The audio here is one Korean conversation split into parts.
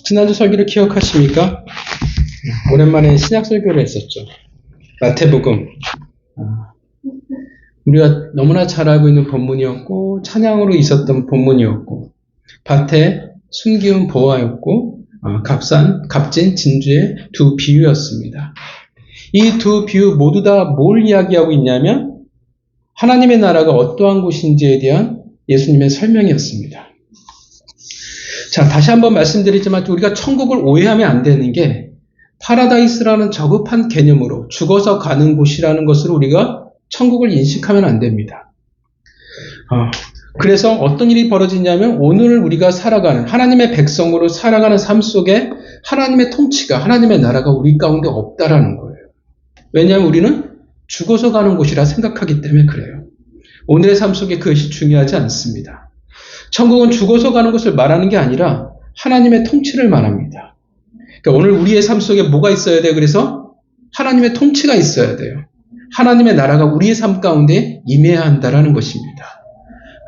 지난주 설교를 기억하십니까? 오랜만에 신약 설교를 했었죠. 마태복음. 우리가 너무나 잘 알고 있는 본문이었고 찬양으로 있었던 본문이었고 밭에 숨기운 보화였고 값진 진주의 두 비유였습니다. 이 두 비유 모두 다 뭘 이야기하고 있냐면 하나님의 나라가 어떠한 곳인지에 대한 예수님의 설명이었습니다. 자, 다시 한번 말씀드리지만 우리가 천국을 오해하면 안 되는 게 파라다이스라는 저급한 개념으로 죽어서 가는 곳이라는 것으로 우리가 천국을 인식하면 안 됩니다. 그래서 어떤 일이 벌어지냐면 오늘 우리가 살아가는 하나님의 백성으로 살아가는 삶 속에 하나님의 통치가 하나님의 나라가 우리 가운데 없다라는 거예요. 왜냐하면 우리는 죽어서 가는 곳이라 생각하기 때문에 그래요. 오늘의 삶 속에 그것이 중요하지 않습니다. 천국은 죽어서 가는 것을 말하는 게 아니라 하나님의 통치를 말합니다. 그러니까 오늘 우리의 삶 속에 뭐가 있어야 돼요? 그래서 하나님의 통치가 있어야 돼요. 하나님의 나라가 우리의 삶 가운데 임해야 한다라는 것입니다.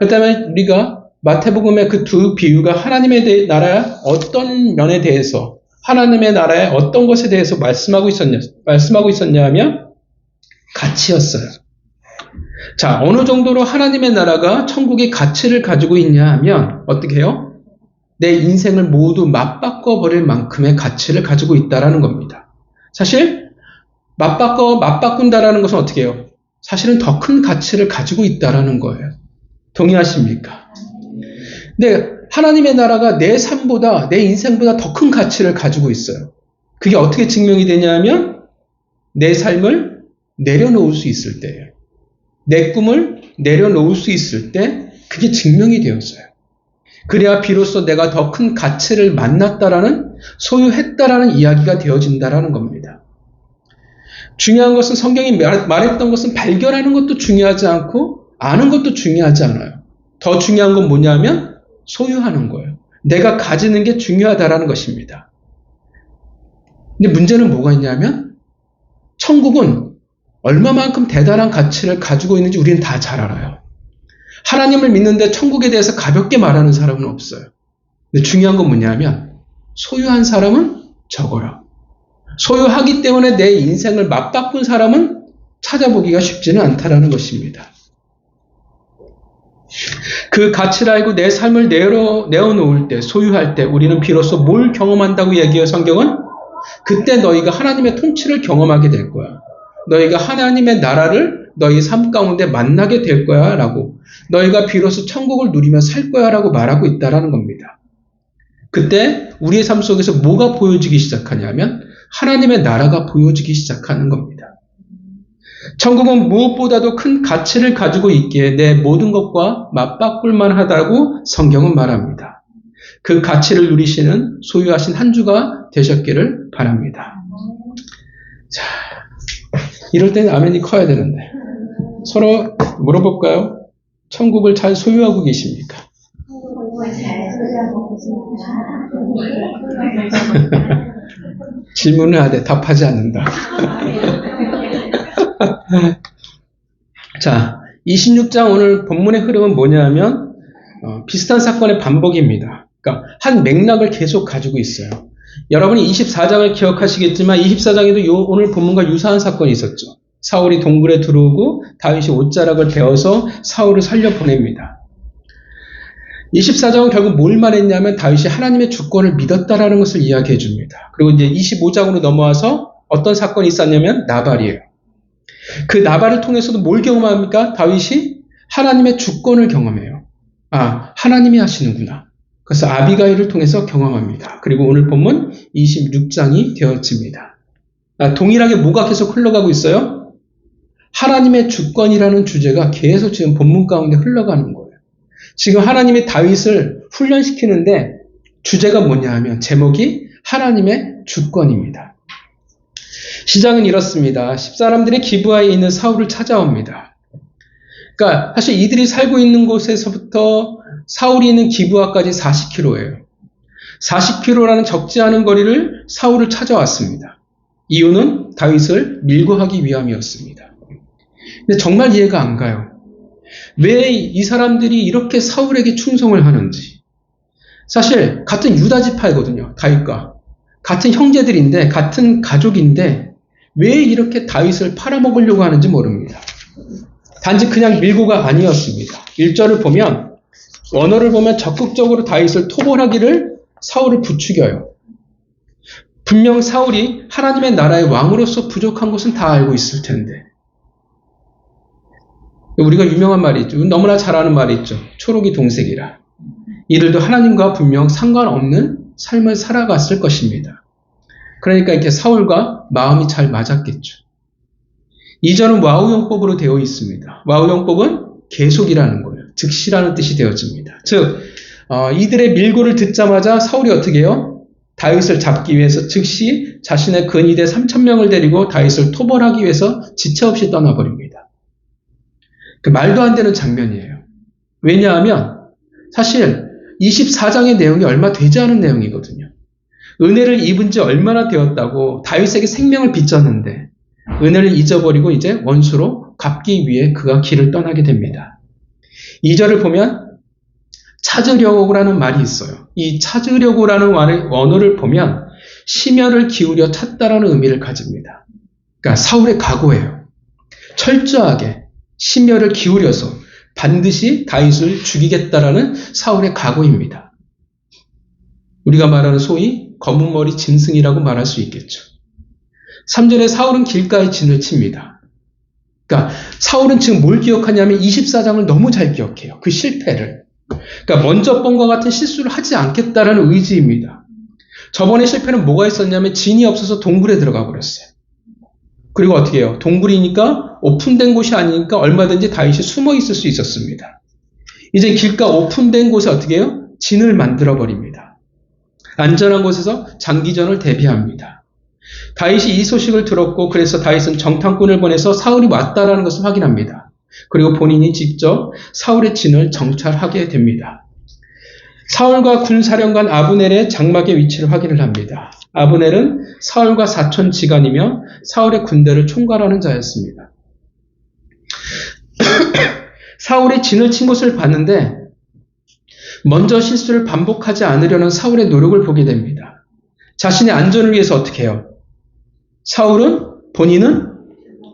그 다음에 우리가 마태복음의 그 두 비유가 하나님의 나라의 어떤 면에 대해서 하나님의 나라의 어떤 것에 대해서 말씀하고 있었냐 하면 가치였어요. 자, 어느 정도로 하나님의 나라가 천국의 가치를 가지고 있냐 하면 어떻게 해요? 내 인생을 모두 맞바꿔 버릴 만큼의 가치를 가지고 있다라는 겁니다. 사실 맞바꾼다라는 것은 어떻게 해요? 사실은 더 큰 가치를 가지고 있다라는 거예요. 동의하십니까? 근데 하나님의 나라가 내 삶보다 내 인생보다 더 큰 가치를 가지고 있어요. 그게 어떻게 증명이 되냐면 내 삶을 내려놓을 수 있을 때예요. 내 꿈을 내려놓을 수 있을 때 그게 증명이 되었어요. 그래야 비로소 내가 더 큰 가치를 만났다라는 소유했다라는 이야기가 되어진다라는 겁니다. 중요한 것은 성경이 말했던 것은 발견하는 것도 중요하지 않고 아는 것도 중요하지 않아요. 더 중요한 건 뭐냐면 소유하는 거예요. 내가 가지는 게 중요하다라는 것입니다. 근데 문제는 뭐가 있냐면 천국은 얼마만큼 대단한 가치를 가지고 있는지 우리는 다 잘 알아요. 하나님을 믿는데 천국에 대해서 가볍게 말하는 사람은 없어요. 근데 중요한 건 뭐냐면 소유한 사람은 적어요. 소유하기 때문에 내 인생을 맞바꾼 사람은 찾아보기가 쉽지는 않다라는 것입니다. 그 가치를 알고 내 삶을 내어놓을 때, 소유할 때 우리는 비로소 뭘 경험한다고 얘기해요, 성경은? 그때 너희가 하나님의 통치를 경험하게 될 거야. 너희가 하나님의 나라를 너희 삶 가운데 만나게 될 거야 라고, 너희가 비로소 천국을 누리며 살 거야 라고 말하고 있다라는 겁니다. 그때 우리의 삶 속에서 뭐가 보여지기 시작하냐면 하나님의 나라가 보여지기 시작하는 겁니다. 천국은 무엇보다도 큰 가치를 가지고 있기에 내 모든 것과 맞바꿀 만하다고 성경은 말합니다. 그 가치를 누리시는 소유하신 한 주가 되셨기를 바랍니다. 자, 이럴 때는 아멘이 커야 되는데 서로 물어볼까요? 천국을 잘 소유하고 계십니까? 질문을 하되 답하지 않는다. 자, 26장 오늘 본문의 흐름은 뭐냐면 비슷한 사건의 반복입니다. 그러니까 한 맥락을 계속 가지고 있어요. 여러분이 24장을 기억하시겠지만 24장에도 오늘 본문과 유사한 사건이 있었죠. 사울이 동굴에 들어오고 다윗이 옷자락을 베어서 사울을 살려보냅니다. 24장은 결국 뭘 말했냐면 다윗이 하나님의 주권을 믿었다라는 것을 이야기해 줍니다. 그리고 이제 25장으로 넘어와서 어떤 사건이 있었냐면 나발이에요. 그 나발을 통해서도 뭘 경험합니까? 다윗이 하나님의 주권을 경험해요. 아, 하나님이 하시는구나. 그래서 아비가일을 통해서 경험합니다. 그리고 오늘 본문 26장이 되어집니다. 동일하게 뭐가 계속 흘러가고 있어요? 하나님의 주권이라는 주제가 계속 지금 본문 가운데 흘러가는 거예요. 지금 하나님이 다윗을 훈련시키는데 주제가 뭐냐 하면 제목이 하나님의 주권입니다. 시작은 이렇습니다. 10사람들이 기브아에 있는 사울을 찾아옵니다. 그러니까 사실 이들이 살고 있는 곳에서부터 사울이 있는 기브아까지 40km예요. 40km라는 적지 않은 거리를 사울을 찾아왔습니다. 이유는 다윗을 밀고 하기 위함이었습니다. 근데 정말 이해가 안 가요. 왜 이 사람들이 이렇게 사울에게 충성을 하는지. 사실 같은 유다 지파이거든요. 다윗과 같은 형제들인데 같은 가족인데 왜 이렇게 다윗을 팔아먹으려고 하는지 모릅니다. 단지 그냥 밀고가 아니었습니다. 1절을 보면 원어를 보면 적극적으로 다윗을 토벌하기를 사울을 부추겨요. 분명 사울이 하나님의 나라의 왕으로서 부족한 것은 다 알고 있을 텐데 우리가 유명한 말이 있죠. 너무나 잘 아는 말이 있죠. 초록이 동색이라. 이들도 하나님과 분명 상관없는 삶을 살아갔을 것입니다. 그러니까 이렇게 사울과 마음이 잘 맞았겠죠. 2절은 와우용법으로 되어 있습니다. 와우용법은 계속이라는 거예요. 즉시라는 뜻이 되어집니다. 즉 이들의 밀고를 듣자마자 사울이 어떻게 해요? 다윗을 잡기 위해서 즉시 자신의 근위대 3,000명을 데리고 다윗을 토벌하기 위해서 지체 없이 떠나버립니다. 그 말도 안 되는 장면이에요. 왜냐하면 사실 24장의 내용이 얼마 되지 않은 내용이거든요. 은혜를 입은 지 얼마나 되었다고 다윗에게 생명을 빚졌는데 은혜를 잊어버리고 이제 원수로 갚기 위해 그가 길을 떠나게 됩니다. 2절을 보면 찾으려고라는 말이 있어요. 이 찾으려고라는 원어를 보면 심혈을 기울여 찾다라는 의미를 가집니다. 그러니까 사울의 각오예요. 철저하게 심혈을 기울여서 반드시 다윗을 죽이겠다라는 사울의 각오입니다. 우리가 말하는 소위 검은 머리 짐승이라고 말할 수 있겠죠. 3절에 사울은 길가에 진을 칩니다. 그러니까 사울은 지금 뭘 기억하냐면 24장을 너무 잘 기억해요. 그 실패를. 그러니까 먼저 번과 같은 실수를 하지 않겠다라는 의지입니다. 저번에 실패는 뭐가 있었냐면 진이 없어서 동굴에 들어가 버렸어요. 그리고 어떻게 해요? 동굴이니까 오픈된 곳이 아니니까 얼마든지 다윗이 숨어 있을 수 있었습니다. 이제 길가 오픈된 곳에 어떻게 해요? 진을 만들어 버립니다. 안전한 곳에서 장기전을 대비합니다. 다윗이 이 소식을 들었고 그래서 다윗은 정탐꾼을 보내서 사울이 왔다라는 것을 확인합니다. 그리고 본인이 직접 사울의 진을 정찰하게 됩니다. 사울과 군사령관 아브넬의 장막의 위치를 확인을 합니다. 아브넬은 사울과 사촌지간이며 사울의 군대를 총괄하는 자였습니다. 사울이 진을 친 곳을 봤는데 먼저 실수를 반복하지 않으려는 사울의 노력을 보게 됩니다. 자신의 안전을 위해서 어떻게 해요? 본인은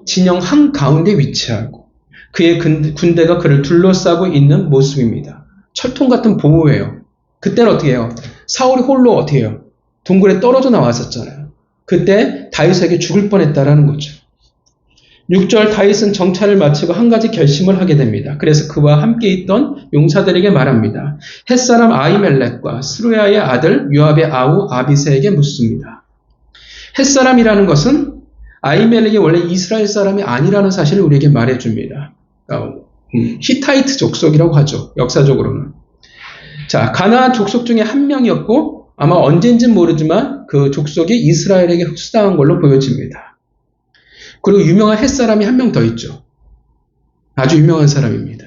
진영 한가운데 위치하고 그의 군대가 그를 둘러싸고 있는 모습입니다. 철통 같은 보호예요. 그때는 어떻게 해요? 사울이 홀로 어떻게 해요? 동굴에 떨어져 나왔었잖아요. 그때 다윗에게 죽을 뻔했다라는 거죠. 6절 다윗은 정찰을 마치고 한 가지 결심을 하게 됩니다. 그래서 그와 함께 있던 용사들에게 말합니다. 햇사람 아히멜렉과 스루야의 아들 요압의 아우 아비새에게 묻습니다. 햇사람이라는 것은 아히멜렉이 원래 이스라엘 사람이 아니라는 사실을 우리에게 말해줍니다. 히타이트 족속이라고 하죠. 역사적으로는. 자, 가나안 족속 중에 한 명이었고 아마 언젠진 모르지만 그 족속이 이스라엘에게 흡수당한 걸로 보여집니다. 그리고 유명한 햇사람이 한 명 더 있죠. 아주 유명한 사람입니다.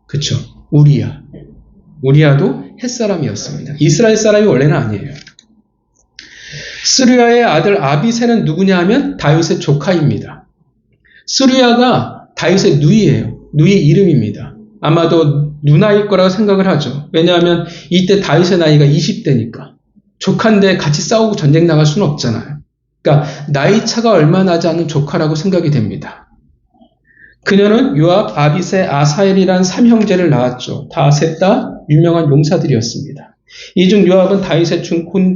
그쵸? 우리야. 우리야도 햇사람이었습니다. 이스라엘 사람이 원래는 아니에요. 스루야의 아들 아비새는 누구냐 하면 다윗의 조카입니다. 스루야가 다윗의 누이예요. 누이 이름입니다. 아마도 누나일 거라고 생각을 하죠. 왜냐하면 이때 다윗의 나이가 20대니까. 조카인데 같이 싸우고 전쟁 나갈 수는 없잖아요. 그러니까 나이 차가 얼마 나지 않는 조카라고 생각이 됩니다. 그녀는 요압, 아비새, 아사엘이란 3형제를 낳았죠. 다 셋 다 유명한 용사들이었습니다. 이 중 요압은 다윗의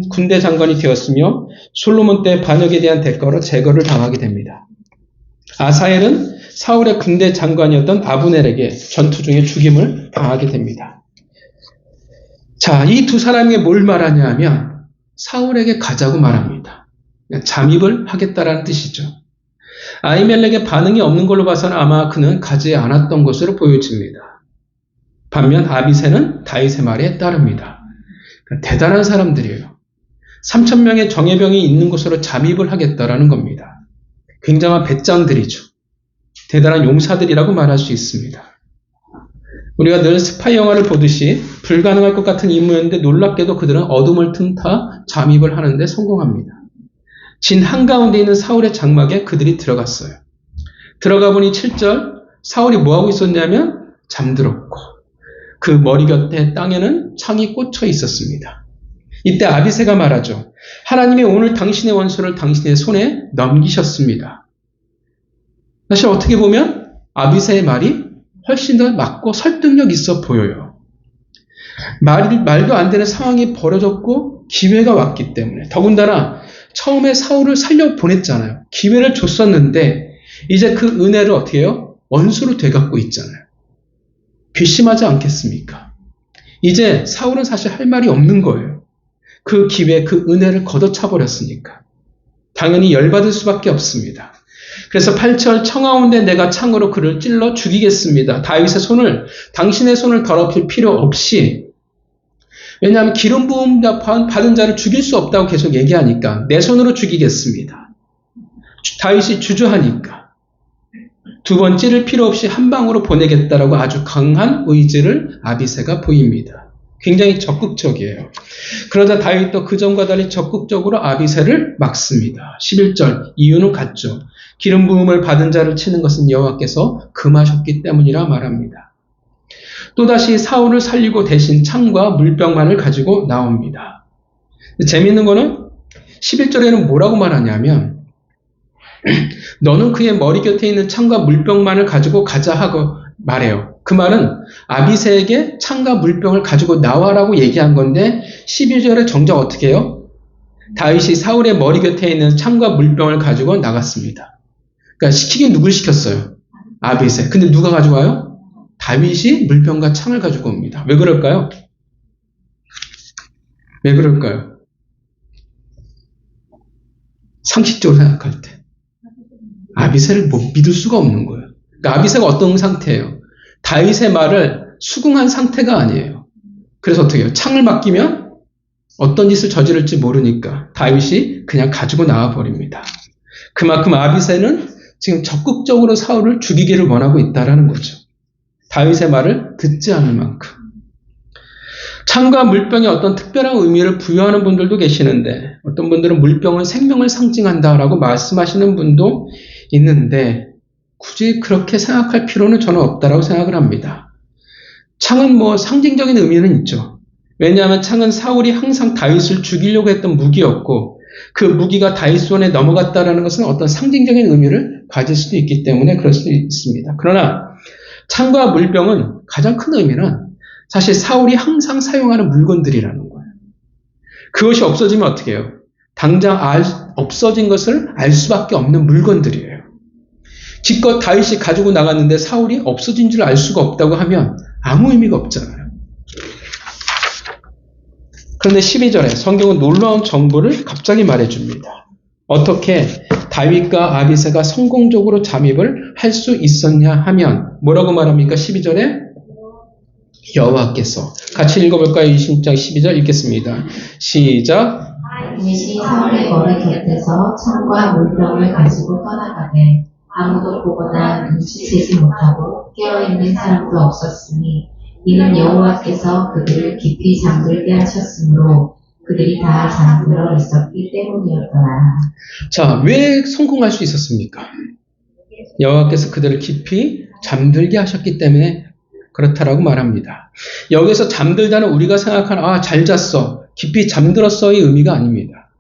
군대 장관이 되었으며 솔로몬 때 반역에 대한 대가로 제거를 당하게 됩니다. 아사엘은 사울의 군대 장관이었던 아브넬에게 전투 중에 죽임을 당하게 됩니다. 자, 이 두 사람에게 뭘 말하냐 하면 사울에게 가자고 말합니다. 잠입을 하겠다라는 뜻이죠. 아히멜렉의 반응이 없는 걸로 봐서는 아마 그는 가지 않았던 것으로 보여집니다. 반면 아비새는 다윗의 말에 따릅니다. 대단한 사람들이에요. 3,000명의 정예병이 있는 곳으로 잠입을 하겠다라는 겁니다. 굉장한 배짱들이죠. 대단한 용사들이라고 말할 수 있습니다. 우리가 늘 스파이 영화를 보듯이 불가능할 것 같은 임무였는데 놀랍게도 그들은 어둠을 틈타 잠입을 하는데 성공합니다. 진 한가운데 있는 사울의 장막에 그들이 들어갔어요. 들어가 보니 7절 사울이 뭐하고 있었냐면 잠들었고 그 머리 곁에 땅에는 창이 꽂혀 있었습니다. 이때 아비새가 말하죠. 하나님이 오늘 당신의 원수를 당신의 손에 넘기셨습니다. 사실 어떻게 보면 아비새의 말이 훨씬 더 맞고 설득력 있어 보여요. 말도 안 되는 상황이 벌어졌고 기회가 왔기 때문에, 더군다나 처음에 사울을 살려보냈잖아요. 기회를 줬었는데 이제 그 은혜를 어떻게 해요? 원수로 되갖고 있잖아요. 괘씸하지 않겠습니까? 이제 사울은 사실 할 말이 없는 거예요. 그 기회, 그 은혜를 걷어차버렸으니까. 당연히 열받을 수밖에 없습니다. 그래서 8절 청하온데 내가 창으로 그를 찔러 죽이겠습니다. 다윗의 손을, 당신의 손을 더럽힐 필요 없이, 왜냐하면 기름 부음 받은 자를 죽일 수 없다고 계속 얘기하니까 내 손으로 죽이겠습니다. 다윗이 주저하니까 두 번 찌를 필요 없이 한 방으로 보내겠다라고 아주 강한 의지를 아비새가 보입니다. 굉장히 적극적이에요. 그러자 다윗도 그전과 달리 적극적으로 아비새를 막습니다. 11절 이유는 같죠. 기름 부음을 받은 자를 치는 것은 여호와께서 금하셨기 때문이라 말합니다. 또다시 사울을 살리고 대신 창과 물병만을 가지고 나옵니다. 재미있는 거는 11절에는 뭐라고 말하냐면 너는 그의 머리 곁에 있는 창과 물병만을 가지고 가자 하고 말해요. 그 말은 아비새에게 창과 물병을 가지고 나와라고 얘기한 건데 12절에 정작 어떻게 해요? 다윗이 사울의 머리 곁에 있는 창과 물병을 가지고 나갔습니다. 그러니까 시키긴 누굴 시켰어요? 아비새. 근데 누가 가지고 와요? 다윗이 물병과 창을 가지고 옵니다. 왜 그럴까요? 왜 그럴까요? 상식적으로 생각할 때 아비새를 믿을 수가 없는 거예요. 그러니까 아비새가 어떤 상태예요? 다윗의 말을 수긍한 상태가 아니에요. 그래서 어떻게 해요? 창을 맡기면 어떤 짓을 저지를지 모르니까 다윗이 그냥 가지고 나와버립니다. 그만큼 아비새는 지금 적극적으로 사울을 죽이기를 원하고 있다는 거죠. 다윗의 말을 듣지 않을 만큼. 창과 물병에 어떤 특별한 의미를 부여하는 분들도 계시는데 어떤 분들은 물병은 생명을 상징한다라고 말씀하시는 분도 있는데 굳이 그렇게 생각할 필요는 저는 없다라고 생각을 합니다. 창은 상징적인 의미는 있죠. 왜냐하면 창은 사울이 항상 다윗을 죽이려고 했던 무기였고 그 무기가 다윗 손에 넘어갔다라는 것은 어떤 상징적인 의미를 가질 수도 있기 때문에 그럴 수도 있습니다. 그러나 창과 물병은 가장 큰 의미는 사실 사울이 항상 사용하는 물건들이라는 거예요. 그것이 없어지면 어떻게 해요? 당장 없어진 것을 알 수밖에 없는 물건들이에요. 기껏 다윗이 가지고 나갔는데 사울이 없어진 줄 알 수가 없다고 하면 아무 의미가 없잖아요. 그런데 12절에 성경은 놀라운 정보를 갑자기 말해줍니다. 어떻게 다윗과 아비새가 성공적으로 잠입을 할 수 있었냐 하면 뭐라고 말합니까? 12절에 여호와께서 같이 읽어볼까요? 26장 12절 읽겠습니다. 시작. 다윗이 사울의 머리 곁에서 창과 물병을 가지고 떠나가되 아무도 보거나 눈치채지 못하고 깨어있는 사람도 없었으니 이는 여호와께서 그들을 깊이 잠들게 하셨으므로 그들이 다 잠들어 있었기 때문이었더라. 자, 왜 성공할 수 있었습니까? 여호와께서 그들을 깊이 잠들게 하셨기 때문에 그렇다라고 말합니다. 여기서 잠들다는 우리가 생각하는 잘 잤어, 깊이 잠들었어의 의미가 아닙니다.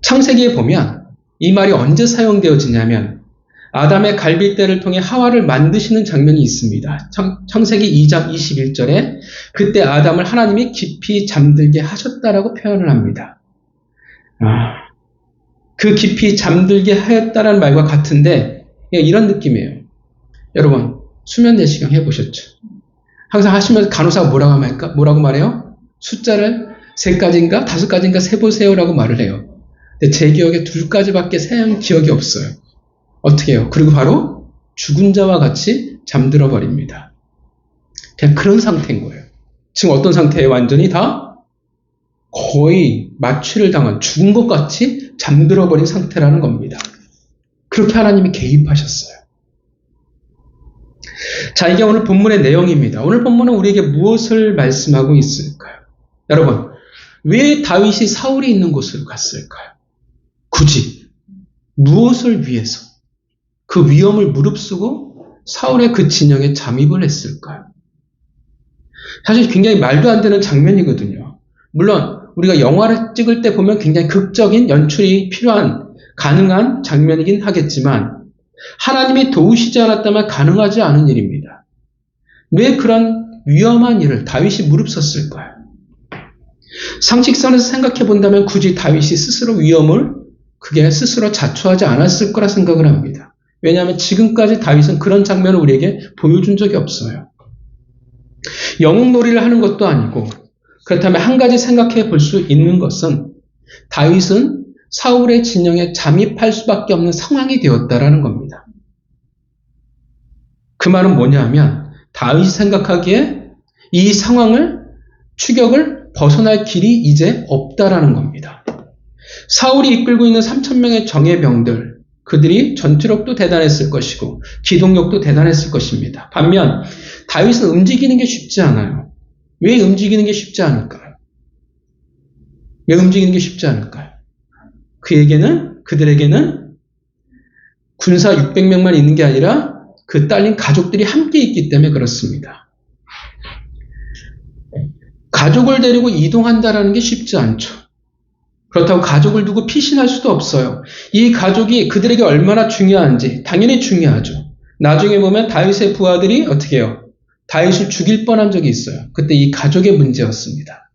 창세기에 보면 이 말이 언제 사용되어지냐면 아담의 갈빗대를 통해 하와를 만드시는 장면이 있습니다. 창세기 2장 21절에 그때 아담을 하나님이 깊이 잠들게 하셨다라고 표현을 합니다. 그 깊이 잠들게 하였다라는 말과 같은데 이런 느낌이에요. 여러분 수면 내시경 해보셨죠? 항상 하시면서 간호사가 뭐라고 말해요? 숫자를 3가지인가 5가지인가 세보세요라고 말을 해요. 근데 제 기억에 2가지밖에 세한 기억이 없어요. 어떻게 해요? 그리고 바로 죽은 자와 같이 잠들어 버립니다. 그냥 그런 상태인 거예요. 지금 어떤 상태예요? 완전히 다 거의 마취를 당한 죽은 것 같이 잠들어 버린 상태라는 겁니다. 그렇게 하나님이 개입하셨어요. 자, 이게 오늘 본문의 내용입니다. 오늘 본문은 우리에게 무엇을 말씀하고 있을까요? 여러분, 왜 다윗이 사울이 있는 곳으로 갔을까요? 굳이 무엇을 위해서 그 위험을 무릅쓰고 사울의 그 진영에 잠입을 했을까요? 사실 굉장히 말도 안 되는 장면이거든요. 물론 우리가 영화를 찍을 때 보면 굉장히 극적인 연출이 필요한 가능한 장면이긴 하겠지만 하나님이 도우시지 않았다면 가능하지 않은 일입니다. 왜 그런 위험한 일을 다윗이 무릅썼을까요? 상식선에서 생각해 본다면 굳이 다윗이 스스로 위험을 그게 스스로 자초하지 않았을 거라 생각을 합니다. 왜냐하면 지금까지 다윗은 그런 장면을 우리에게 보여준 적이 없어요. 영웅놀이를 하는 것도 아니고 그렇다면 한 가지 생각해 볼 수 있는 것은 다윗은 사울의 진영에 잠입할 수밖에 없는 상황이 되었다라는 겁니다. 그 말은 뭐냐면 다윗이 생각하기에 이 상황을 추격을 벗어날 길이 이제 없다라는 겁니다. 사울이 이끌고 있는 3,000명의 정예병들 그들이 전투력도 대단했을 것이고 기동력도 대단했을 것입니다. 반면 다윗은 움직이는 게 쉽지 않아요. 왜 움직이는 게 쉽지 않을까요? 왜 움직이는 게 쉽지 않을까요? 그들에게는 군사 600명만 있는 게 아니라 그 딸린 가족들이 함께 있기 때문에 그렇습니다. 가족을 데리고 이동한다라는 게 쉽지 않죠. 그렇다고 가족을 두고 피신할 수도 없어요. 이 가족이 그들에게 얼마나 중요한지 당연히 중요하죠. 나중에 보면 다윗의 부하들이 어떻게 해요? 다윗을 죽일 뻔한 적이 있어요. 그때 이 가족의 문제였습니다.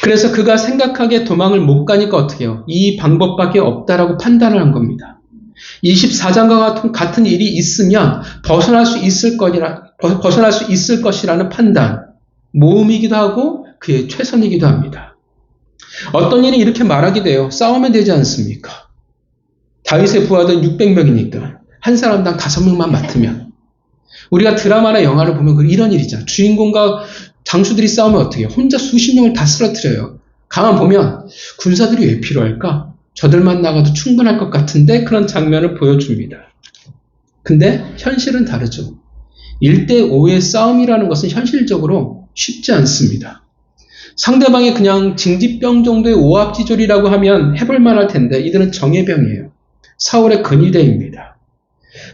그래서 그가 생각하기에 도망을 못 가니까 어떻게 해요? 이 방법밖에 없다라고 판단을 한 겁니다. 24장과 같은 일이 있으면 벗어날 수 있을 것이라는 판단, 모험이기도 하고 그의 최선이기도 합니다. 어떤 일이 이렇게 말하게 돼요. 싸우면 되지 않습니까? 다윗의 부하들은 600명이니까 한 사람당 5명만 맡으면 우리가 드라마나 영화를 보면 이런 일이죠. 주인공과 장수들이 싸우면 어떻게 해요? 혼자 수십 명을 다 쓰러뜨려요. 가만 보면 군사들이 왜 필요할까? 저들만 나가도 충분할 것 같은데 그런 장면을 보여줍니다. 근데 현실은 다르죠. 1대5의 싸움이라는 것은 현실적으로 쉽지 않습니다. 상대방이 그냥 징집병 정도의 오합지졸이라고 하면 해볼 만할 텐데 이들은 정예병이에요. 사울의 근위대입니다.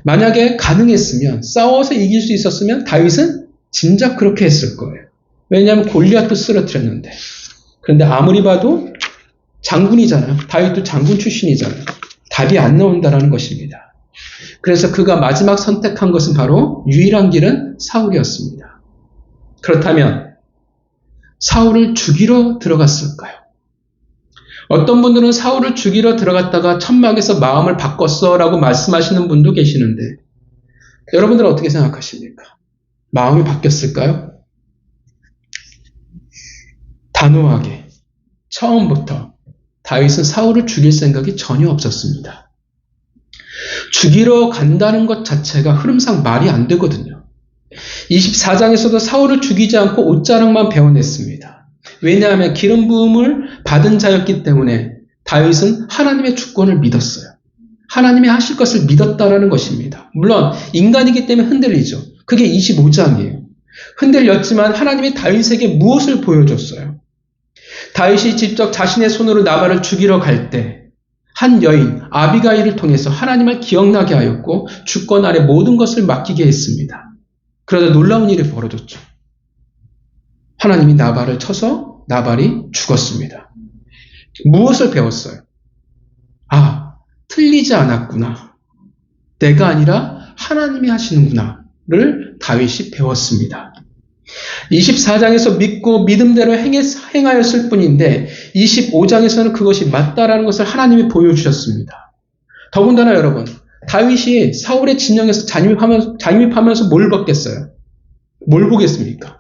만약에 가능했으면 싸워서 이길 수 있었으면 다윗은 진작 그렇게 했을 거예요. 왜냐하면 골리앗도 쓰러뜨렸는데. 그런데 아무리 봐도 장군이잖아요. 다윗도 장군 출신이잖아요. 답이 안 나온다라는 것입니다. 그래서 그가 마지막 선택한 것은 바로 유일한 길은 사울이었습니다. 그렇다면 사울을 죽이러 들어갔을까요? 어떤 분들은 사울을 죽이러 들어갔다가 천막에서 마음을 바꿨어 라고 말씀하시는 분도 계시는데 여러분들은 어떻게 생각하십니까? 마음이 바뀌었을까요? 단호하게 처음부터 다윗은 사울을 죽일 생각이 전혀 없었습니다. 죽이러 간다는 것 자체가 흐름상 말이 안 되거든요. 24장에서도 사울을 죽이지 않고 옷자락만 베어냈습니다. 왜냐하면 기름 부음을 받은 자였기 때문에 다윗은 하나님의 주권을 믿었어요. 하나님이 하실 것을 믿었다라는 것입니다. 물론 인간이기 때문에 흔들리죠. 그게 25장이에요. 흔들렸지만 하나님이 다윗에게 무엇을 보여줬어요? 다윗이 직접 자신의 손으로 나발을 죽이러 갈 때 한 여인 아비가일을 통해서 하나님을 기억나게 하였고 주권 아래 모든 것을 맡기게 했습니다. 그러다 놀라운 일이 벌어졌죠. 하나님이 나발을 쳐서 나발이 죽었습니다. 무엇을 배웠어요? 아, 틀리지 않았구나. 내가 아니라 하나님이 하시는구나를 다윗이 배웠습니다. 24장에서 믿고 믿음대로 행하였을 뿐인데 25장에서는 그것이 맞다라는 것을 하나님이 보여주셨습니다. 더군다나 여러분, 다윗이 사울의 진영에서 잠입하면서 뭘 봤겠어요? 뭘 보겠습니까?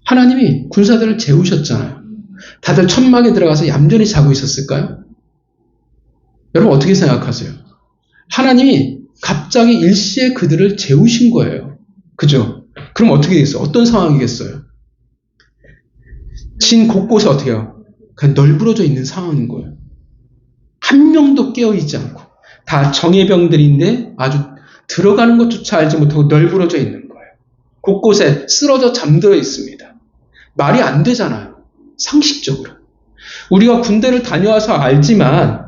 하나님이 군사들을 재우셨잖아요. 다들 천막에 들어가서 얌전히 자고 있었을까요? 여러분 어떻게 생각하세요? 하나님이 갑자기 일시에 그들을 재우신 거예요. 그죠? 그럼 어떻게 되겠어요? 어떤 상황이겠어요? 진 곳곳에 어떻게 해요? 그냥 널브러져 있는 상황인 거예요. 한 명도 깨어있지 않고 다 정예병들인데 아주 들어가는 것조차 알지 못하고 널브러져 있는 거예요. 곳곳에 쓰러져 잠들어 있습니다. 말이 안 되잖아요. 상식적으로. 우리가 군대를 다녀와서 알지만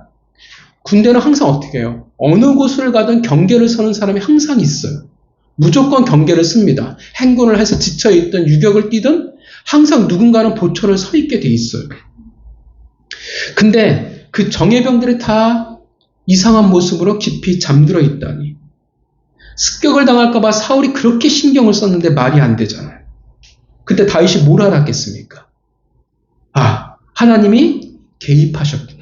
군대는 항상 어떻게 해요? 어느 곳을 가든 경계를 서는 사람이 항상 있어요. 무조건 경계를 씁니다. 행군을 해서 지쳐있든 유격을 띠든 항상 누군가는 보초를 서 있게 돼 있어요. 근데 그 정예병들이 다 이상한 모습으로 깊이 잠들어 있다니. 습격을 당할까봐 사울이 그렇게 신경을 썼는데 말이 안 되잖아요. 그때 다윗이 뭘 알았겠습니까? 아, 하나님이 개입하셨구나.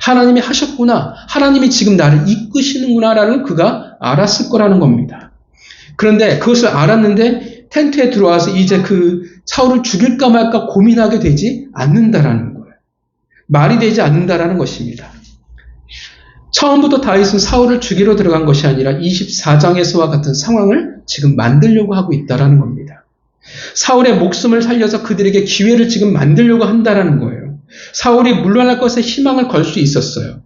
하나님이 하셨구나. 하나님이 지금 나를 이끄시는구나라는 그가 알았을 거라는 겁니다. 그런데 그것을 알았는데 텐트에 들어와서 이제 그 사울을 죽일까 말까 고민하게 되지 않는다라는 거예요. 말이 되지 않는다라는 것입니다. 처음부터 다윗은 사울을 죽이러 들어간 것이 아니라 24장에서와 같은 상황을 지금 만들려고 하고 있다라는 겁니다. 사울의 목숨을 살려서 그들에게 기회를 지금 만들려고 한다라는 거예요. 사울이 물러날 것에 희망을 걸 수 있었어요.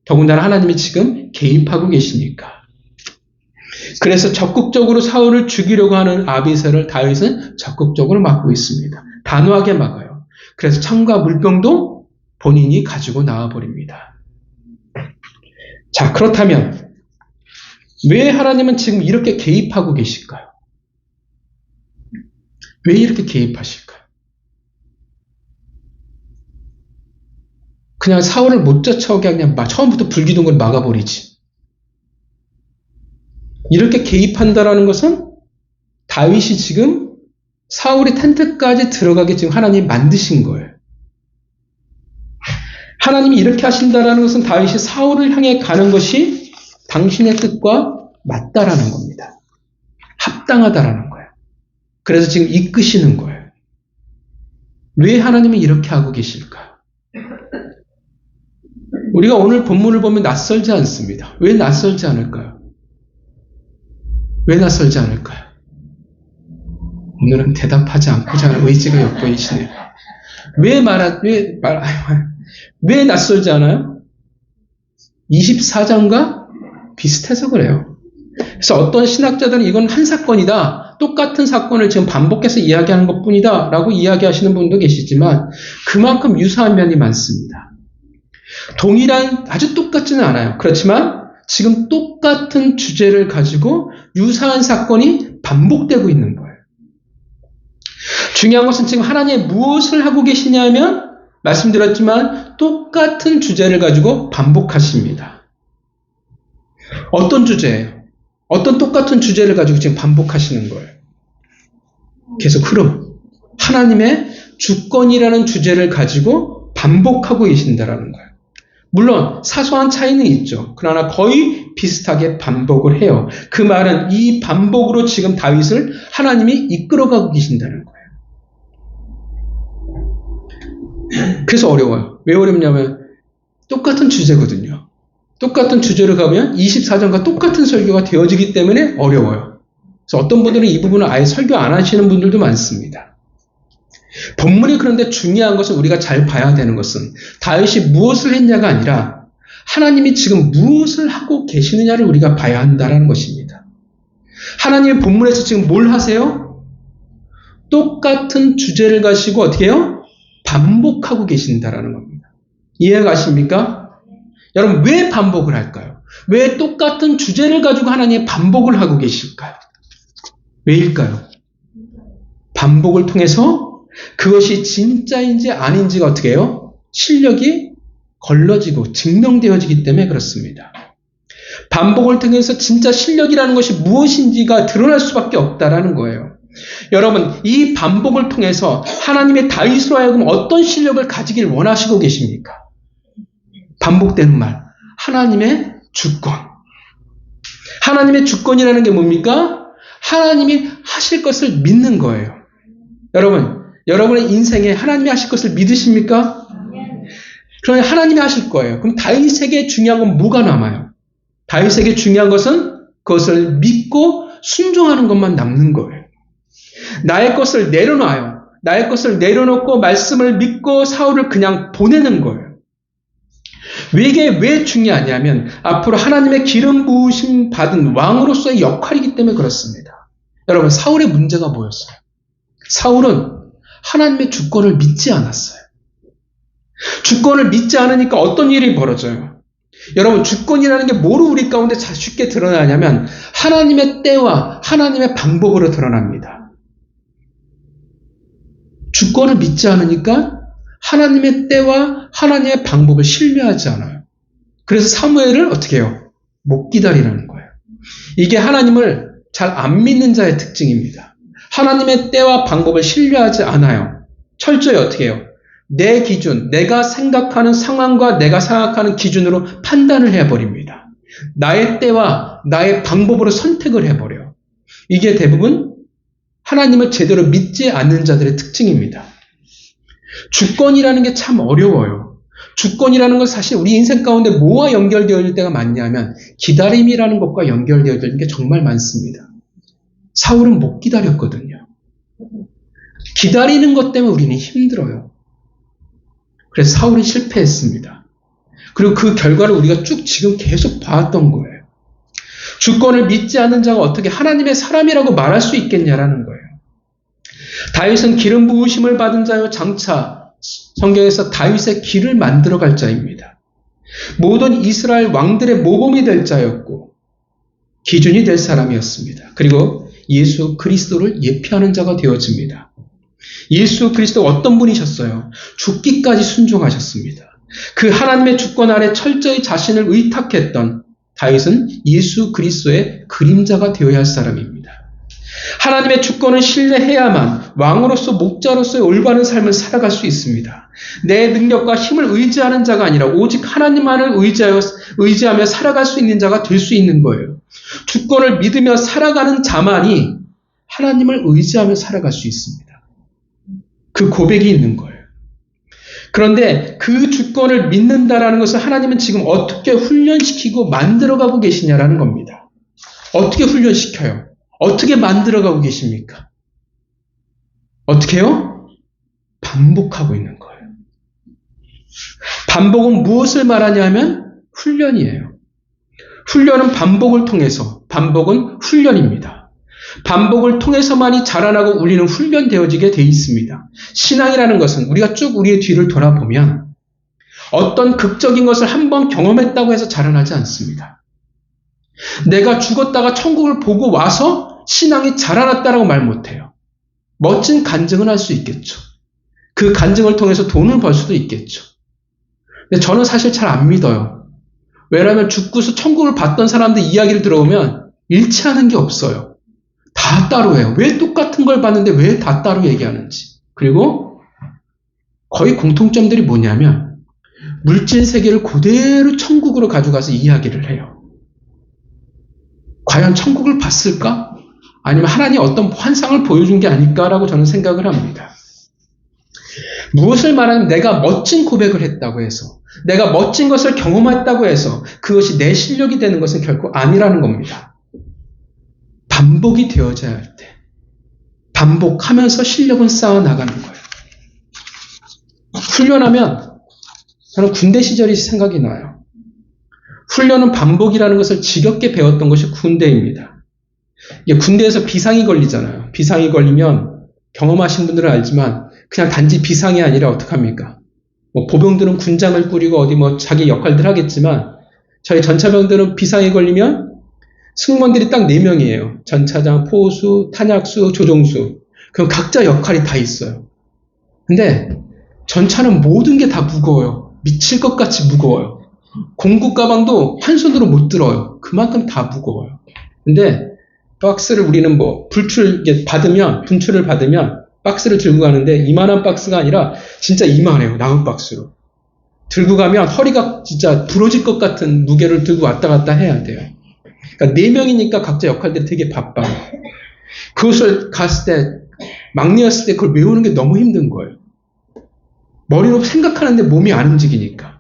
더군다나 하나님이 지금 개입하고 계시니까. 그래서 적극적으로 사울을 죽이려고 하는 아비새를 다윗은 적극적으로 막고 있습니다. 단호하게 막아요. 그래서 창과 물병도 본인이 가지고 나와버립니다. 자, 그렇다면 왜 하나님은 지금 이렇게 개입하고 계실까요? 왜 이렇게 개입하실까요? 그냥 사울을 못 쫓아오게 그냥 처음부터 불기둥을 막아버리지. 이렇게 개입한다라는 것은 다윗이 지금 사울의 텐트까지 들어가게 지금 하나님이 만드신 거예요. 하나님이 이렇게 하신다라는 것은 다윗이 사울을 향해 가는 것이 당신의 뜻과 맞다라는 겁니다. 합당하다라는 거예요. 그래서 지금 이끄시는 거예요. 왜 하나님이 이렇게 하고 계실까요? 우리가 오늘 본문을 보면 낯설지 않습니다. 왜 낯설지 않을까요? 왜 낯설지 않을까요? 오늘은 대답하지 않고자 하는 의지가 엿보이시네요. 왜 낯설지 않아요? 24장과 비슷해서 그래요. 그래서 어떤 신학자들은 이건 한 사건이다. 똑같은 사건을 지금 반복해서 이야기하는 것 뿐이다. 라고 이야기하시는 분도 계시지만 그만큼 유사한 면이 많습니다. 동일한, 아주 똑같지는 않아요. 그렇지만 지금 똑같은 주제를 가지고 유사한 사건이 반복되고 있는 거예요. 중요한 것은 지금 하나님이 무엇을 하고 계시냐면 말씀드렸지만 똑같은 주제를 가지고 반복하십니다. 어떤 주제예요? 어떤 똑같은 주제를 가지고 지금 반복하시는 거예요? 계속 흐름. 하나님의 주권이라는 주제를 가지고 반복하고 계신다라는 거예요. 물론 사소한 차이는 있죠. 그러나 거의 비슷하게 반복을 해요. 그 말은 이 반복으로 지금 다윗을 하나님이 이끌어가고 계신다는 거예요. 그래서 어려워요. 왜 어렵냐면 똑같은 주제거든요. 똑같은 주제로 가면 24장과 똑같은 설교가 되어지기 때문에 어려워요. 그래서 어떤 분들은 이 부분을 아예 설교 안 하시는 분들도 많습니다. 본문이 그런데 중요한 것은 우리가 잘 봐야 되는 것은 다윗이 무엇을 했냐가 아니라 하나님이 지금 무엇을 하고 계시느냐를 우리가 봐야 한다는 것입니다. 하나님의 본문에서 지금 뭘 하세요? 똑같은 주제를 가지고 어떻게 해요? 반복하고 계신다라는 겁니다. 이해가 가십니까? 여러분 왜 반복을 할까요? 왜 똑같은 주제를 가지고 하나님이 반복을 하고 계실까요? 왜일까요? 반복을 통해서 그것이 진짜인지 아닌지가 어떻게 해요? 실력이 걸러지고 증명되어지기 때문에 그렇습니다. 반복을 통해서 진짜 실력이라는 것이 무엇인지가 드러날 수밖에 없다라는 거예요. 여러분, 이 반복을 통해서 하나님의 다윗으로 하여금 어떤 실력을 가지길 원하시고 계십니까? 반복되는 말, 하나님의 주권. 하나님의 주권이라는 게 뭡니까? 하나님이 하실 것을 믿는 거예요. 여러분, 여러분의 인생에 하나님이 하실 것을 믿으십니까? 그러면 하나님이 하실 거예요. 그럼 다윗에게 중요한 건 뭐가 남아요? 다윗에게 중요한 것은 그것을 믿고 순종하는 것만 남는 거예요. 나의 것을 내려놔요. 나의 것을 내려놓고 말씀을 믿고 사울을 그냥 보내는 거예요. 이게 왜 중요하냐면 앞으로 하나님의 기름 부으심 받은 왕으로서의 역할이기 때문에 그렇습니다. 여러분, 사울의 문제가 뭐였어요? 사울은 하나님의 주권을 믿지 않았어요. 주권을 믿지 않으니까 어떤 일이 벌어져요? 여러분, 주권이라는 게 뭐로 우리 가운데 쉽게 드러나냐면 하나님의 때와 하나님의 방법으로 드러납니다. 주권을 믿지 않으니까 하나님의 때와 하나님의 방법을 신뢰하지 않아요. 그래서 사무엘을 어떻게 해요? 못 기다리라는 거예요. 이게 하나님을 잘 안 믿는 자의 특징입니다. 하나님의 때와 방법을 신뢰하지 않아요. 철저히 어떻게 해요? 내 기준, 내가 생각하는 상황과 내가 생각하는 기준으로 판단을 해버립니다. 나의 때와 나의 방법으로 선택을 해버려요. 이게 대부분 하나님을 제대로 믿지 않는 자들의 특징입니다. 주권이라는 게 참 어려워요. 주권이라는 건 사실 우리 인생 가운데 뭐와 연결되어 있을 때가 많냐면 기다림이라는 것과 연결되어 있는 게 정말 많습니다. 사울은 못 기다렸거든요. 기다리는 것 때문에 우리는 힘들어요. 그래서 사울이 실패했습니다. 그리고 그 결과를 우리가 쭉 지금 계속 봐왔던 거예요. 주권을 믿지 않는 자가 어떻게 하나님의 사람이라고 말할 수 있겠냐라는 거예요. 다윗은 기름 부으심을 받은 자요 장차 성경에서 다윗의 길을 만들어갈 자입니다. 모든 이스라엘 왕들의 모범이 될 자였고 기준이 될 사람이었습니다. 그리고 예수 그리스도를 예표하는 자가 되어집니다. 예수 그리스도가 어떤 분이셨어요? 죽기까지 순종하셨습니다. 그 하나님의 주권 아래 철저히 자신을 의탁했던 다윗은 예수 그리스도의 그림자가 되어야 할 사람입니다. 하나님의 주권을 신뢰해야만 왕으로서 목자로서의 올바른 삶을 살아갈 수 있습니다. 내 능력과 힘을 의지하는 자가 아니라 오직 하나님만을 의지하며 살아갈 수 있는 자가 될 수 있는 거예요. 주권을 믿으며 살아가는 자만이 하나님을 의지하며 살아갈 수 있습니다. 그 고백이 있는 거예요. 그런데 그 주권을 믿는다라는 것을 하나님은 지금 어떻게 훈련시키고 만들어가고 계시냐라는 겁니다. 어떻게 훈련시켜요? 어떻게 만들어가고 계십니까? 어떻게요? 반복하고 있는 거예요. 반복은 무엇을 말하냐면 훈련이에요. 훈련은 반복을 통해서, 반복은 훈련입니다. 반복을 통해서만이 자라나고 우리는 훈련되어지게 돼 있습니다. 신앙이라는 것은 우리가 쭉 우리의 뒤를 돌아보면 어떤 극적인 것을 한번 경험했다고 해서 자라나지 않습니다. 내가 죽었다가 천국을 보고 와서 신앙이 자라났다라고 말 못해요. 멋진 간증은 할 수 있겠죠. 그 간증을 통해서 돈을 벌 수도 있겠죠. 근데 저는 사실 잘 안 믿어요. 왜냐하면 죽고서 천국을 봤던 사람들 이야기를 들어보면 일치하는 게 없어요. 다 따로 해요. 왜 똑같은 걸 봤는데 왜 다 따로 얘기하는지. 그리고 거의 공통점들이 뭐냐면 물질 세계를 그대로 천국으로 가져가서 이야기를 해요. 과연 천국을 봤을까? 아니면 하나님이 어떤 환상을 보여준 게 아닐까라고 저는 생각을 합니다. 무엇을 말하면 내가 멋진 고백을 했다고 해서, 내가 멋진 것을 경험했다고 해서 그것이 내 실력이 되는 것은 결코 아니라는 겁니다. 반복이 되어져야 할 때, 반복하면서 실력은 쌓아나가는 거예요. 훈련하면 저는 군대 시절이 생각이 나요. 훈련은 반복이라는 것을 지겹게 배웠던 것이 군대입니다. 이게 군대에서 비상이 걸리잖아요. 비상이 걸리면 경험하신 분들은 알지만 그냥 단지 비상이 아니라 어떡합니까? 보병들은 군장을 꾸리고 어디 자기 역할들 하겠지만 저희 전차병들은 비상이 걸리면 승무원들이 딱 4명이에요. 전차장, 포수, 탄약수, 조종수. 그럼 각자 역할이 다 있어요. 근데 전차는 모든 게 다 무거워요. 미칠 것 같이 무거워요. 공구 가방도 한 손으로 못 들어요. 그만큼 다 무거워요. 근데 박스를 우리는 분출을 받으면 박스를 들고 가는데 이만한 박스가 아니라 진짜 이만해요. 나무 박스로. 들고 가면 허리가 진짜 부러질 것 같은 무게를 들고 왔다 갔다 해야 돼요. 그러니까 4명이니까 각자 역할들이 되게 바빠요. 그것을 갔을 때, 막내였을 때 그걸 외우는 게 너무 힘든 거예요. 머리로 생각하는데 몸이 안 움직이니까.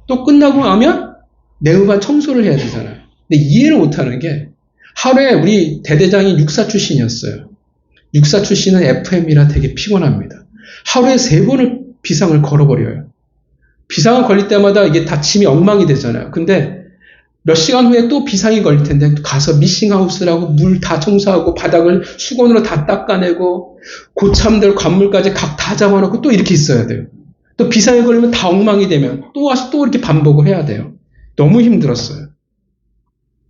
또 끝나고 나면 내후반 청소를 해야 되잖아요. 근데 이해를 못하는 게 하루에 우리 대대장이 육사 출신이었어요. 육사 출신은 FM이라 되게 피곤합니다. 하루에 3번을 비상을 걸어버려요. 비상을 걸릴 때마다 이게 다 짐이 엉망이 되잖아요. 근데 몇 시간 후에 또 비상이 걸릴 텐데 가서 미싱하우스라고 물 다 청소하고 바닥을 수건으로 다 닦아내고 고참들 관물까지 각 다 잡아놓고 또 이렇게 있어야 돼요. 또 비상이 걸리면 다 엉망이 되면 또 와서 또 이렇게 반복을 해야 돼요. 너무 힘들었어요.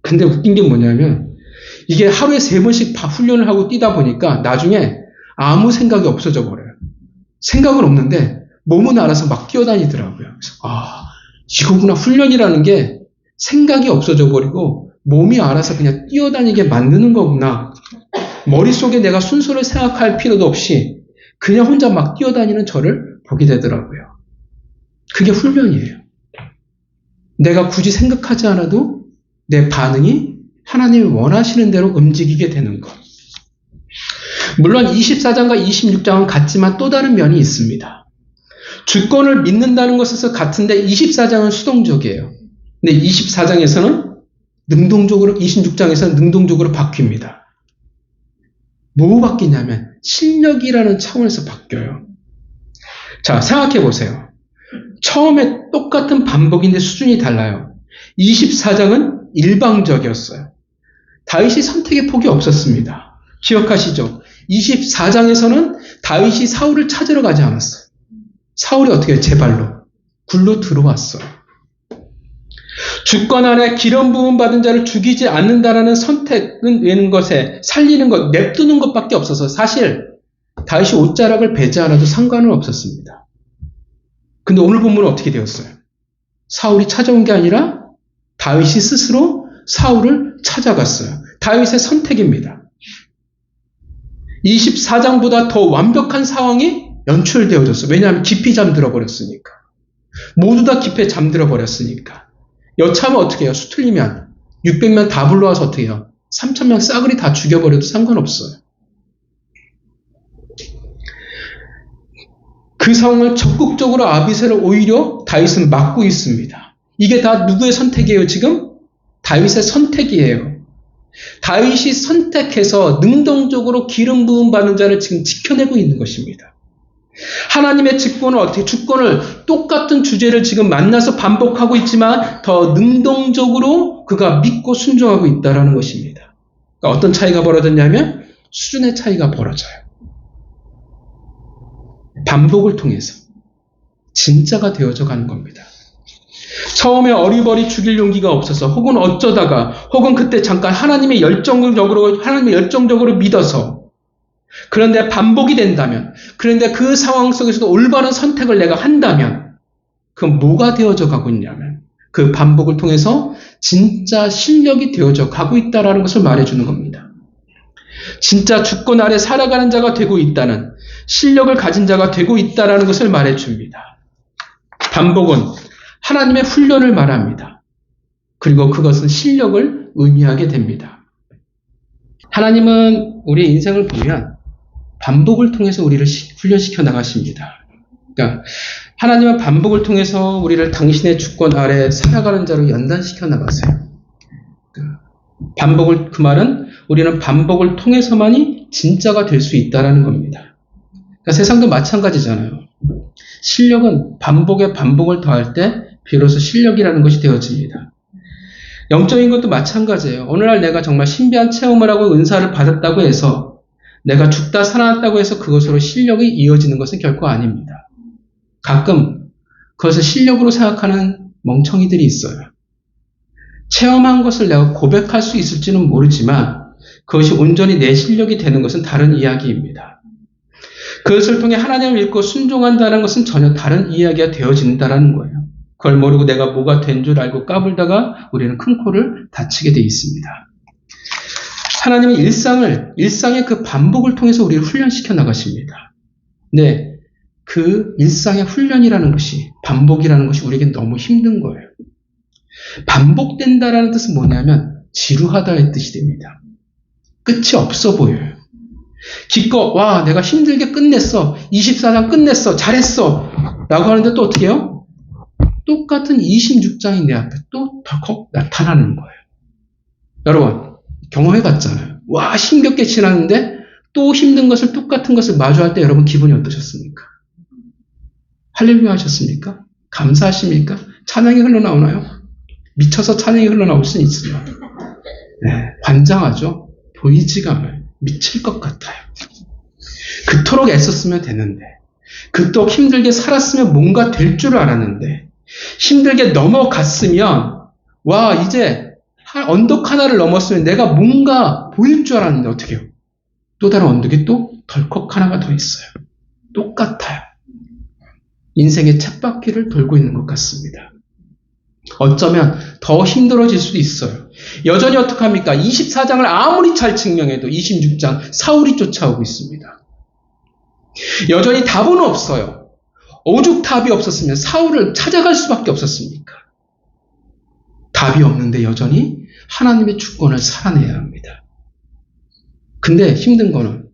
근데 웃긴 게 뭐냐면 이게 하루에 3번씩 훈련을 하고 뛰다 보니까 나중에 아무 생각이 없어져 버려요. 생각은 없는데 몸은 알아서 막 뛰어다니더라고요. 그래서 이거구나. 훈련이라는 게 생각이 없어져 버리고 몸이 알아서 그냥 뛰어다니게 만드는 거구나. 머릿속에 내가 순서를 생각할 필요도 없이 그냥 혼자 막 뛰어다니는 저를 보게 되더라고요. 그게 훈련이에요. 내가 굳이 생각하지 않아도 내 반응이 하나님이 원하시는 대로 움직이게 되는 것. 물론 24장과 26장은 같지만 또 다른 면이 있습니다. 주권을 믿는다는 것에서 같은데 24장은 수동적이에요. 근데 24장에서는 능동적으로, 26장에서는 능동적으로 바뀝니다. 뭐 바뀌냐면 실력이라는 차원에서 바뀌어요. 자, 생각해 보세요. 처음에 똑같은 반복인데 수준이 달라요. 24장은 일방적이었어요. 다윗이 선택의 폭이 없었습니다. 기억하시죠? 24장에서는 다윗이 사울을 찾으러 가지 않았어요. 사울이 어떻게 해요? 제 발로 굴로 들어왔어요. 주권 안에 기름 부음 받은 자를 죽이지 않는다라는 선택은 외는 것에 살리는 것, 냅두는 것밖에 없어서 사실 다윗이 옷자락을 베지 않아도 상관은 없었습니다. 근데 오늘 본문은 어떻게 되었어요? 사울이 찾아온 게 아니라 다윗이 스스로 사울을 찾아갔어요. 다윗의 선택입니다. 24장보다 더 완벽한 상황이 연출되어졌어요. 왜냐하면 깊이 잠들어 버렸으니까. 모두 다 깊이 잠들어 버렸으니까. 여차하면 어떻게 해요? 수틀리면 600명 다 불러와서 어떻게 해요? 3,000명 싸그리 다 죽여버려도 상관없어요. 그 상황을 적극적으로 아비새를 오히려 다윗은 막고 있습니다. 이게 다 누구의 선택이에요? 지금 다윗의 선택이에요. 다윗이 선택해서 능동적으로 기름 부음 받는 자를 지금 지켜내고 있는 것입니다. 하나님의 주권을 똑같은 주제를 지금 만나서 반복하고 있지만 더 능동적으로 그가 믿고 순종하고 있다는 것입니다. 그러니까 어떤 차이가 벌어졌냐면 수준의 차이가 벌어져요. 반복을 통해서 진짜가 되어져 가는 겁니다. 처음에 어리버리 죽일 용기가 없어서 혹은 어쩌다가 혹은 그때 잠깐 하나님의 열정적으로 믿어서 그런데 반복이 된다면 그런데 그 상황 속에서도 올바른 선택을 내가 한다면 그건 뭐가 되어져 가고 있냐면 그 반복을 통해서 진짜 실력이 되어져 가고 있다는 것을 말해주는 겁니다. 진짜 주권 아래 살아가는 자가 되고 있다는 실력을 가진 자가 되고 있다는 것을 말해줍니다. 반복은 하나님의 훈련을 말합니다. 그리고 그것은 실력을 의미하게 됩니다. 하나님은 우리의 인생을 보면 반복을 통해서 우리를 훈련시켜 나가십니다. 그러니까 하나님은 반복을 통해서 우리를 당신의 주권 아래 살아가는 자로 연단시켜 나가세요. 그 말은 우리는 반복을 통해서만이 진짜가 될 수 있다는 겁니다. 그러니까 세상도 마찬가지잖아요. 실력은 반복에 반복을 더할 때 비로소 실력이라는 것이 되어집니다. 영적인 것도 마찬가지예요. 어느 날 내가 정말 신비한 체험을 하고 은사를 받았다고 해서 내가 죽다 살아났다고 해서 그것으로 실력이 이어지는 것은 결코 아닙니다. 가끔 그것을 실력으로 생각하는 멍청이들이 있어요. 체험한 것을 내가 고백할 수 있을지는 모르지만 그것이 온전히 내 실력이 되는 것은 다른 이야기입니다. 그것을 통해 하나님을 믿고 순종한다는 것은 전혀 다른 이야기가 되어진다는 거예요. 그걸 모르고 내가 뭐가 된 줄 알고 까불다가 우리는 큰 코를 다치게 돼 있습니다. 하나님은 일상의 그 반복을 통해서 우리를 훈련시켜 나가십니다. 네, 그 일상의 훈련이라는 것이, 반복이라는 것이 우리에게 너무 힘든 거예요. 반복된다라는 뜻은 뭐냐면 지루하다의 뜻이 됩니다. 끝이 없어 보여요. 기껏 내가 힘들게 끝냈어. 24장 끝냈어. 잘했어. 라고 하는데 또 어떻게 해요? 똑같은 26장이 내 앞에 또 덜컥 나타나는 거예요. 여러분 경험해 봤잖아요. 힘겹게 지났는데 또 힘든 것을 똑같은 것을 마주할 때 여러분 기분이 어떠셨습니까? 할렐루야 하셨습니까? 감사하십니까? 찬양이 흘러나오나요? 미쳐서 찬양이 흘러나올 수는 있으나 관장하죠. 보이지가 않아요. 미칠 것 같아요. 그토록 애썼으면 되는데 그토록 힘들게 살았으면 뭔가 될 줄 알았는데 힘들게 넘어갔으면 와, 이제 언덕 하나를 넘었으면 내가 뭔가 보일 줄 알았는데 어떻게 해요? 또 다른 언덕이 또 덜컥 하나가 더 있어요. 똑같아요. 인생의 쳇바퀴를 돌고 있는 것 같습니다. 어쩌면 더 힘들어질 수도 있어요. 여전히 어떡합니까? 24장을 아무리 잘 증명해도 26장 사울이 쫓아오고 있습니다. 여전히 답은 없어요. 오죽 답이 없었으면 사울을 찾아갈 수밖에 없었습니까? 답이 없는데 여전히 하나님의 주권을 살아내야 합니다. 근데 힘든 거는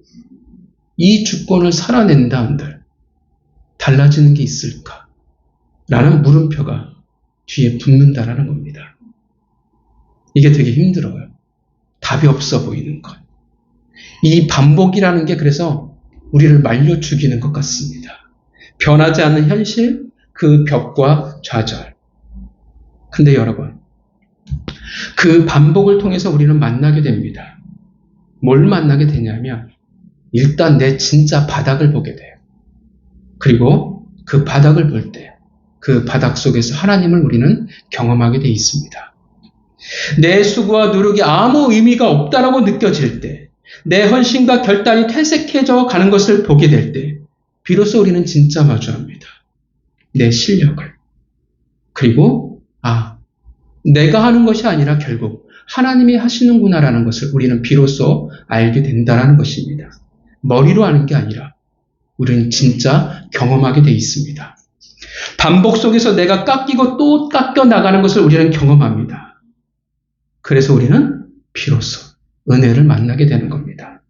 이 주권을 살아낸다 한들 달라지는 게 있을까? 라는 물음표가 뒤에 붙는다라는 겁니다. 이게 되게 힘들어요. 답이 없어 보이는 것. 이 반복이라는 게 그래서 우리를 말려 죽이는 것 같습니다. 변하지 않는 현실, 그 벽과 좌절. 근데 여러분, 그 반복을 통해서 우리는 만나게 됩니다. 뭘 만나게 되냐면 일단 내 진짜 바닥을 보게 돼요. 그리고 그 바닥을 볼 때 그 바닥 속에서 하나님을 우리는 경험하게 돼 있습니다. 내 수고와 노력이 아무 의미가 없다라고 느껴질 때, 내 헌신과 결단이 퇴색해져 가는 것을 보게 될 때, 비로소 우리는 진짜 마주합니다. 내 실력을. 그리고 내가 하는 것이 아니라 결국 하나님이 하시는구나라는 것을 우리는 비로소 알게 된다는 것입니다. 머리로 아는 게 아니라 우리는 진짜 경험하게 돼 있습니다. 반복 속에서 내가 깎이고 또 깎여 나가는 것을 우리는 경험합니다. 그래서 우리는 비로소 은혜를 만나게 되는 겁니다.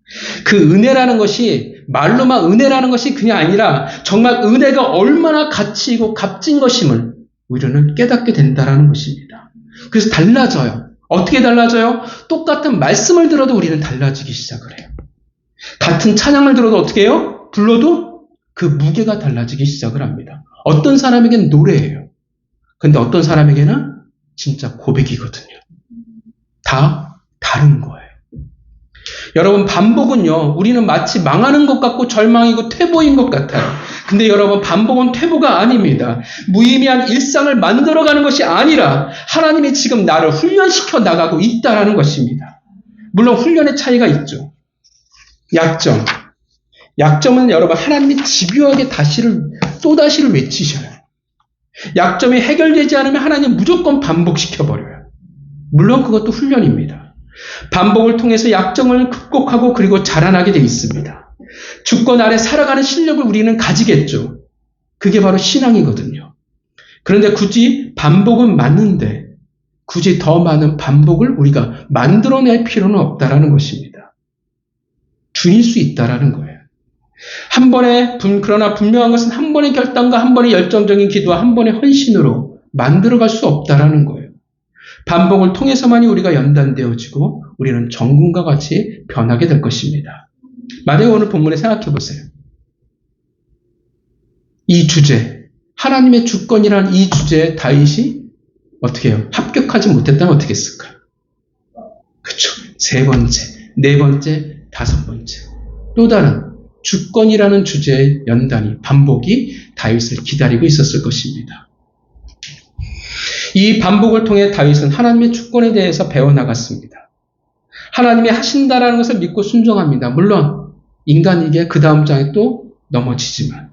그 은혜라는 것이 말로만 은혜라는 것이 그냥 아니라 정말 은혜가 얼마나 가치 있고 값진 것임을 우리는 깨닫게 된다는 것입니다. 그래서 달라져요. 어떻게 달라져요? 똑같은 말씀을 들어도 우리는 달라지기 시작을 해요. 같은 찬양을 들어도 어떻게 해요? 불러도 그 무게가 달라지기 시작을 합니다. 어떤 사람에게는 노래예요. 근데 어떤 사람에게는 진짜 고백이거든요. 다 다른 거예요. 여러분, 반복은요, 우리는 마치 망하는 것 같고 절망이고 퇴보인 것 같아요. 근데 여러분, 반복은 퇴보가 아닙니다. 무의미한 일상을 만들어가는 것이 아니라 하나님이 지금 나를 훈련시켜 나가고 있다는 것입니다. 물론 훈련의 차이가 있죠. 약점은 여러분, 하나님이 집요하게 또다시를 외치셔요. 약점이 해결되지 않으면 하나님 무조건 반복시켜버려요. 물론 그것도 훈련입니다. 반복을 통해서 약점을 극복하고 그리고 자라나게 돼 있습니다. 주권 아래 살아가는 실력을 우리는 가지겠죠. 그게 바로 신앙이거든요. 그런데 굳이 반복은 맞는데 굳이 더 많은 반복을 우리가 만들어낼 필요는 없다라는 것입니다. 줄일 수 있다라는 거예요. 그러나 분명한 것은 한 번의 결단과 한 번의 열정적인 기도와 한 번의 헌신으로 만들어갈 수 없다라는 거예요. 반복을 통해서만이 우리가 연단되어지고 우리는 정금과 같이 변하게 될 것입니다. 만약에 오늘 본문에 생각해 보세요. 이 주제, 하나님의 주권이라는 이 주제에 다윗이 어떻게 해요? 합격하지 못했다면 어떻게 했을까요? 그렇죠. 3번째, 4번째, 5번째. 또 다른 주권이라는 주제의 연단이, 반복이 다윗을 기다리고 있었을 것입니다. 이 반복을 통해 다윗은 하나님의 주권에 대해서 배워나갔습니다. 하나님이 하신다라는 것을 믿고 순종합니다. 물론 인간에게 그 다음 장에 또 넘어지지만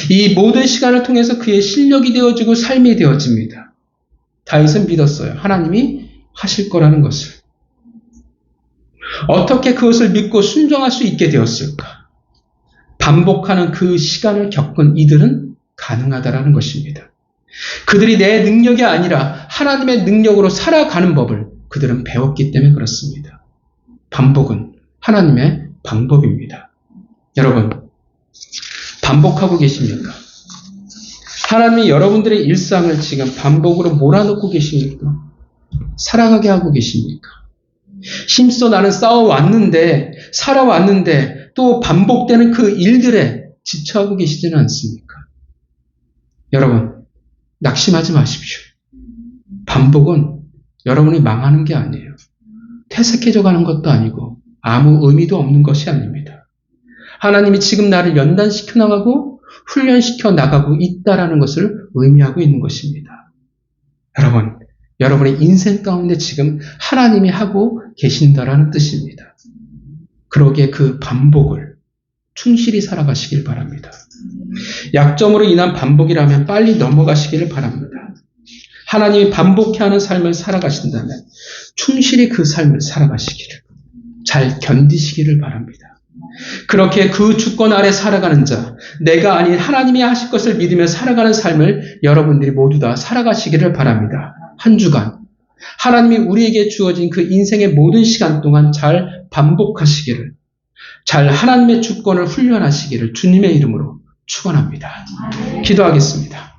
이 모든 시간을 통해서 그의 실력이 되어지고 삶이 되어집니다. 다윗은 믿었어요. 하나님이 하실 거라는 것을. 어떻게 그것을 믿고 순종할 수 있게 되었을까? 반복하는 그 시간을 겪은 이들은 가능하다라는 것입니다. 그들이 내 능력이 아니라 하나님의 능력으로 살아가는 법을 그들은 배웠기 때문에 그렇습니다. 반복은 하나님의 방법입니다. 여러분, 반복하고 계십니까? 하나님이 여러분들의 일상을 지금 반복으로 몰아넣고 계십니까? 살아가게 하고 계십니까? 힘써 나는 싸워왔는데, 살아왔는데 또 반복되는 그 일들에 지쳐하고 계시지는 않습니까? 여러분, 낙심하지 마십시오. 반복은 여러분이 망하는 게 아니에요. 퇴색해져 가는 것도 아니고 아무 의미도 없는 것이 아닙니다. 하나님이 지금 나를 연단시켜 나가고 훈련시켜 나가고 있다라는 것을 의미하고 있는 것입니다. 여러분, 여러분의 인생 가운데 지금 하나님이 하고 계신다라는 뜻입니다. 그러기에 그 반복을 충실히 살아가시길 바랍니다. 약점으로 인한 반복이라면 빨리 넘어가시기를 바랍니다. 하나님이 반복해 하는 삶을 살아가신다면 충실히 그 삶을 살아가시기를, 잘 견디시기를 바랍니다. 그렇게 그 주권 아래 살아가는 자, 내가 아닌 하나님이 하실 것을 믿으며 살아가는 삶을 여러분들이 모두 다 살아가시기를 바랍니다. 한 주간 하나님이 우리에게 주어진 그 인생의 모든 시간 동안 잘 반복하시기를, 잘 하나님의 주권을 훈련하시기를 주님의 이름으로 축원합니다. 기도하겠습니다.